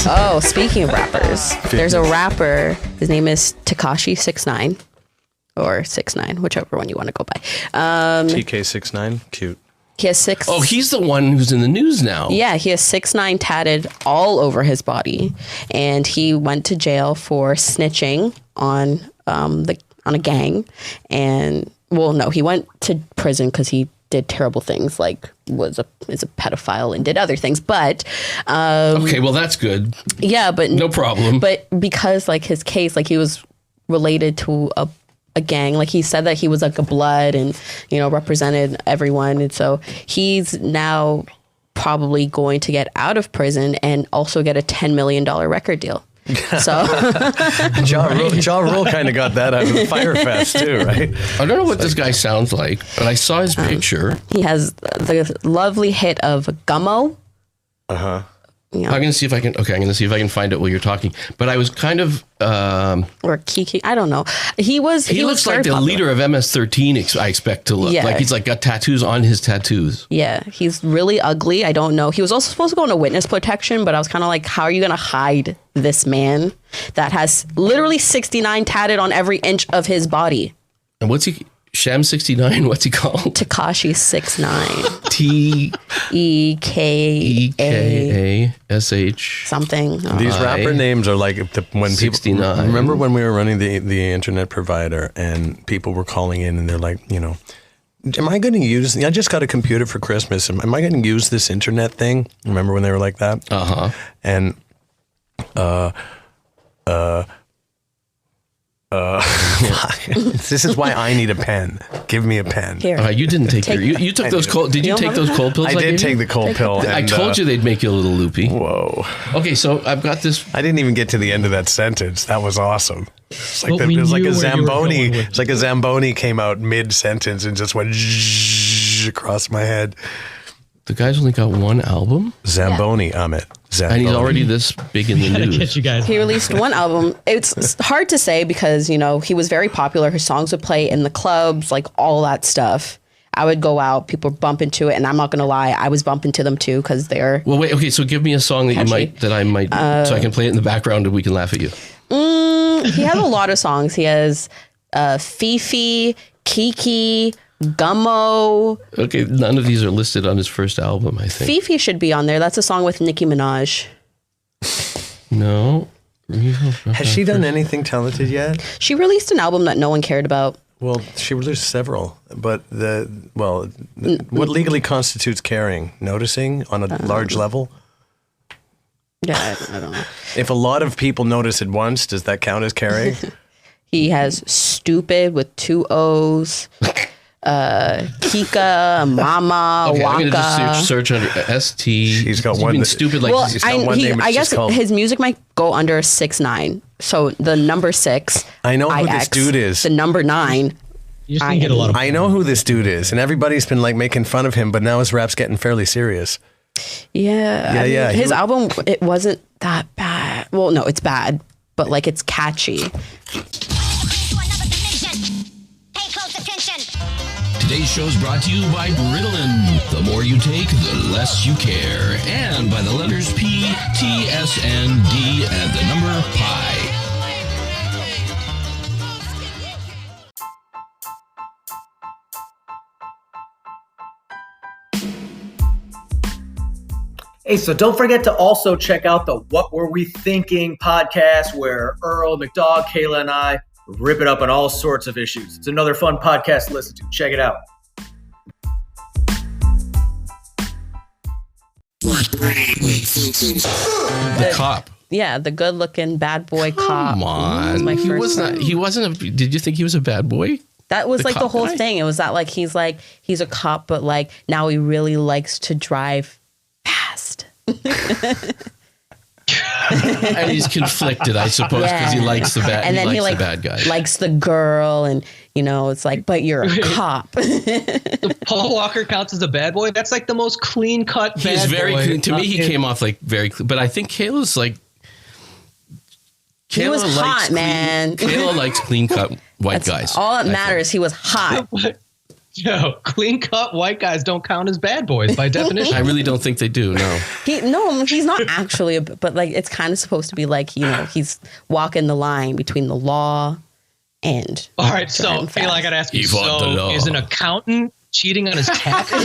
Oh, speaking of rappers, there's a rapper. His name is Tekashi 6ix9ine or 6ix9ine, whichever one you want to go by. TK 6ix9ine, cute. He has six. Oh, he's the one who's in the news now. Yeah, he has 6ix9ine tatted all over his body, and he went to jail for snitching on a gang. And well, no, he went to prison because he did terrible things, like is a pedophile and did other things. But okay, well that's good. Yeah, but no problem. But because like his case, like he was related to a gang, like he said that he was like a blood and represented everyone, and so he's now probably going to get out of prison and also get a $10 million record deal. So Ja Rule kind of got that out of the Fire Fest too, right? I don't know what this guy sounds like, but I saw his picture. He has the lovely hit of Gummo. I'm gonna see if I can. Okay, I'm gonna see if I can find it while you're talking. But I was kind of or Kiki. I don't know. He looks like the popular leader of MS-13. I expect to look like he's like got tattoos on his tattoos. Yeah, he's really ugly. I don't know. He was also supposed to go into witness protection, but I was kind of like, how are you gonna hide this man that has literally 69 tatted on every inch of his body? And what's he? Sham 69, what's he called? Tekashi 6ix9ine. TEKASH. Something. These rapper names are like when 69. people remember when we were running the internet provider and people were calling in and they're like, am I going to use? I just got a computer for Christmas. Am I going to use this internet thing? Remember when they were like that? And this is why I need a pen. Give me a pen. Here. You didn't take your. You took those cold. Did you take those cold pills? I did take the cold pill. I told you they'd make you a little loopy. Whoa. Okay, so I've got this. I didn't even get to the end of that sentence. That was awesome. It's like, it was like a Zamboni. It's like a Zamboni came out mid-sentence and just went across my head. The guy's only got one album? Zamboni, Amit. Zamboni. And he's already this big in the news. Get you guys. He released one album. It's hard to say because, he was very popular. His songs would play in the clubs, like all that stuff. I would go out, people bump into it, and I'm not going to lie, I was bumping to them too because they're Well, wait, okay, so give me a song that catchy. I might, so I can play it in the background and we can laugh at you. He has a lot of songs. He has Fifi, Kiki, Gummo. Okay, none of these are listed on his first album, I think. Fifi should be on there. That's a song with Nicki Minaj. No. Has she done anything talented yet? She released an album that no one cared about. Well, she released several, but what legally constitutes caring? Noticing on a large level? Yeah, I don't know. If a lot of people notice it once, does that count as caring? He has Stupid with 2 O's. Kika, Mama, Okay, Waka. I'm going to just search under ST. She's got one that- stupid like Well, He's got one name, it's I just guess called- his music might go under 6ix9ine. So the number 6. I know who IX, this dude is. The number 9. You just didn't get a lot of. I know who this dude is, and everybody's been like making fun of him, but now his rap's getting fairly serious. Yeah. Yeah. His album, it wasn't that bad. Well, no, it's bad, but like it's catchy. Today's show is brought to you by Ritalin. The more you take, the less you care. And by the letters P, T, S, and D, and the number pi. Hey, so don't forget to also check out the What Were We Thinking podcast where Earl, McDowell, Kayla, and I rip it up on all sorts of issues. It's another fun podcast to listen to. Check it out. The cop. Yeah, the good-looking bad boy cop. Come on. Was my He first was not. time. He wasn't. Did you think he was a bad boy? That was The like the cop whole guy? thing. It was that like he's a cop, but like now he really likes to drive fast. And he's conflicted, I suppose, because he likes the bad. And then he likes like the bad guy. likes the girl, and it's like, but you're a cop. Paul Walker counts as a bad boy. That's like the most clean cut. He is very boy. clean. To me, he came off like very clean. But I think Kayla's like. He was hot, man. Kayla likes clean cut white guys. All that I matters. He was hot. Clean cut white guys don't count as bad boys by definition. I really don't think they do. No. He's not actually, but like it's kind of supposed to be like, he's walking the line between the law and. All right, so Kayla, I gotta ask you. So, is an accountant cheating on his taxes?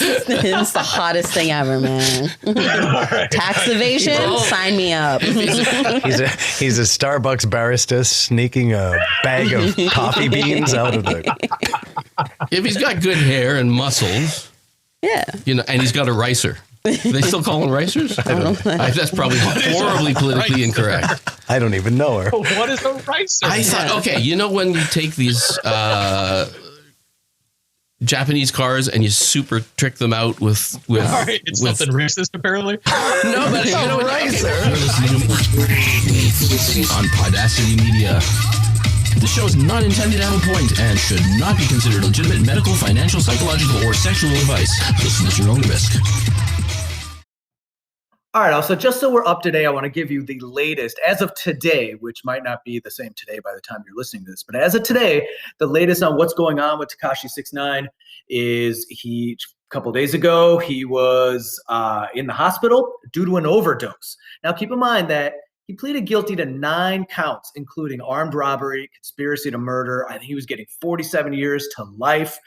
It's the hottest thing ever, man. Right. Tax evasion? Sign me up. He's a Starbucks barista sneaking a bag of coffee beans out of the. If he's got good hair and muscles, yeah, and he's got a ricer. Do they still call them ricers? I don't know. That's probably horribly politically incorrect. I don't even know her. What is a ricer? I thought, okay, when you take these Japanese cars and you super trick them out with all right, it's something racist apparently. No, but ricer. You're listening on Podacity Media. The show is not intended to have a point and should not be considered legitimate medical, financial, psychological, or sexual advice. Listen at your own risk. All right, also, just so we're up to date, I want to give you the latest, as of today, which might not be the same today by the time you're listening to this, but as of today, the latest on what's going on with Tekashi 6ix9ine is a couple of days ago, he was in the hospital due to an overdose. Now, keep in mind that he pleaded guilty to 9 counts, including armed robbery, conspiracy to murder. I think he was getting 47 years to life.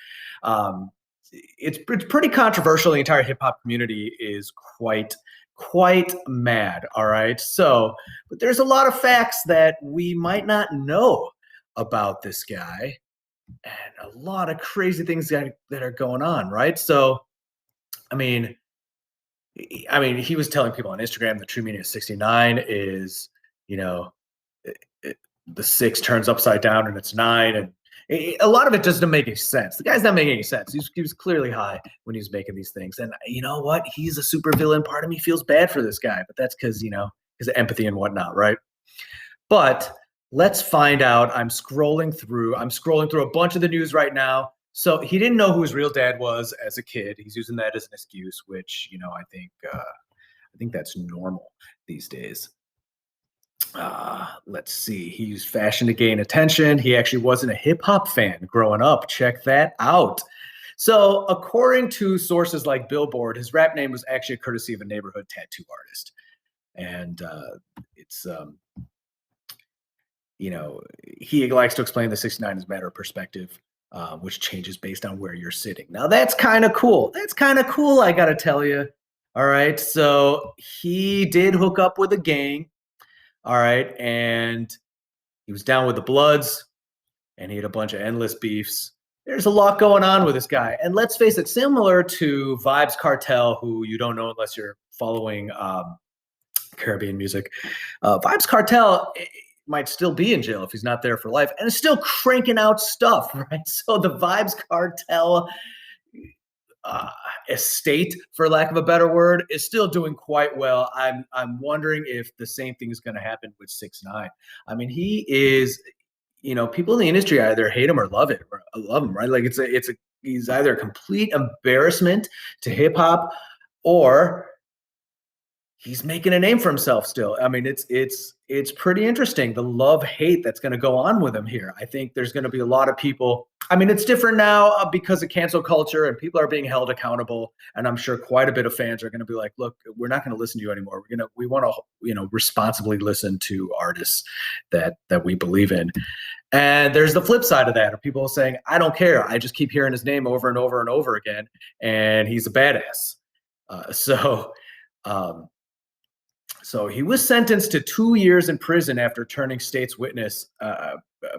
It's pretty controversial. The entire hip-hop community is quite mad. All right. So, but there's a lot of facts that we might not know about this guy and a lot of crazy things that are going on. Right. So, I mean, he was telling people on Instagram the true meaning of 69 is, the 6 turns upside down and it's 9. And a lot of it doesn't make any sense. The guy's not making any sense. He was clearly high when he was making these things. And you know what? He's a super villain. Part of me feels bad for this guy, but that's because, his empathy and whatnot, right? But let's find out. I'm scrolling through a bunch of the news right now. So he didn't know who his real dad was as a kid. He's using that as an excuse, which, I think that's normal these days. Let's see. He used fashion to gain attention. He actually wasn't a hip hop fan growing up. Check that out. So according to sources like Billboard, his rap name was actually a courtesy of a neighborhood tattoo artist. And it's, he likes to explain the 69 as a matter of perspective, which changes based on where you're sitting. Now that's kind of cool. I got to tell you. All right. So he did hook up with a gang. All right, and he was down with the Bloods, and he had a bunch of endless beefs. There's a lot going on with this guy. And let's face it, similar to Vybz Kartel, who you don't know unless you're following Caribbean music. Vybz Kartel might still be in jail if he's not there for life, and is still cranking out stuff, right? So the Vybz Kartel estate, for lack of a better word, is still doing quite well. I'm wondering if the same thing is going to happen with 6ix9ine. I mean, he is, people in the industry either hate him or love him, right? Like he's either a complete embarrassment to hip hop, or he's making a name for himself still. I mean, it's pretty interesting, the love-hate that's going to go on with him here. I think there's going to be a lot of people. I mean, it's different now because of cancel culture and people are being held accountable. And I'm sure quite a bit of fans are going to be like, look, we're not going to listen to you anymore. We want to, responsibly listen to artists that we believe in. And there's the flip side of that, of people saying, I don't care. I just keep hearing his name over and over and over again. And he's a badass. So he was sentenced to 2 years in prison after turning state's witness,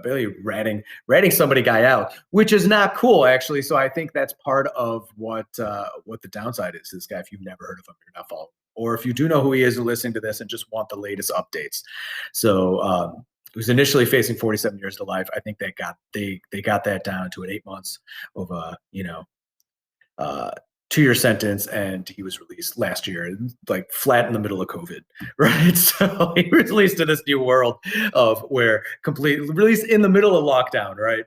really ratting somebody guy out, which is not cool, actually. So I think that's part of what the downside is. This guy, if you've never heard of him, you're not following, or if you do know who he is and listening to this and just want the latest updates. So he was initially facing 47 years to life. I think they got that down to 8 months of 2-year sentence, and he was released last year, like flat in the middle of COVID, right? So he was released to this new world of where completely released in the middle of lockdown, right?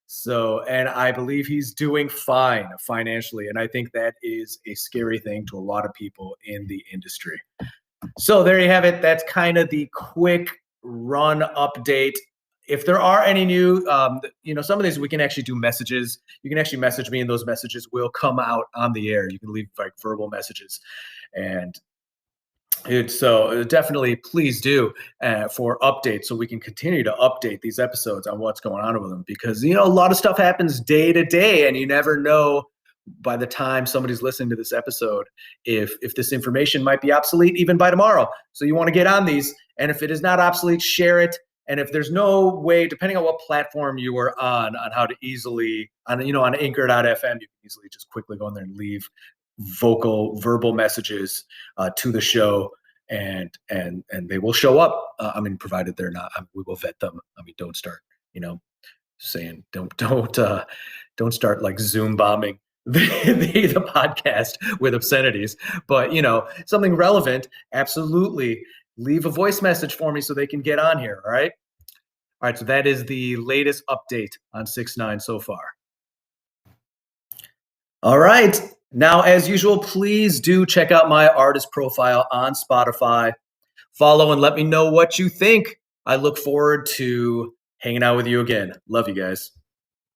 So, and I believe he's doing fine financially, and I think that is a scary thing to a lot of people in the industry. So there you have it. That's kind of the quick run update if there are any new, some of these we can actually do messages. You can actually message me, and those messages will come out on the air. You can leave like verbal messages, and so definitely please do for updates, so we can continue to update these episodes on what's going on with them, because a lot of stuff happens day to day, and you never know by the time somebody's listening to this episode if this information might be obsolete even by tomorrow. So you want to get on these, and if it is not obsolete, share it. And if there's no way, depending on what platform you are on how to easily on anchor.fm, you can easily just quickly go in there and leave verbal messages to the show, and they will show up. Provided they're not, we will vet them. Don't start, saying don't start like Zoom bombing the podcast with obscenities, but something relevant. Absolutely, leave a voice message for me so they can get on here. All right. So that is the latest update on 6ix9ine so far. All right. Now, as usual, please do check out my artist profile on Spotify. Follow and let me know what you think. I look forward to hanging out with you again. Love you guys.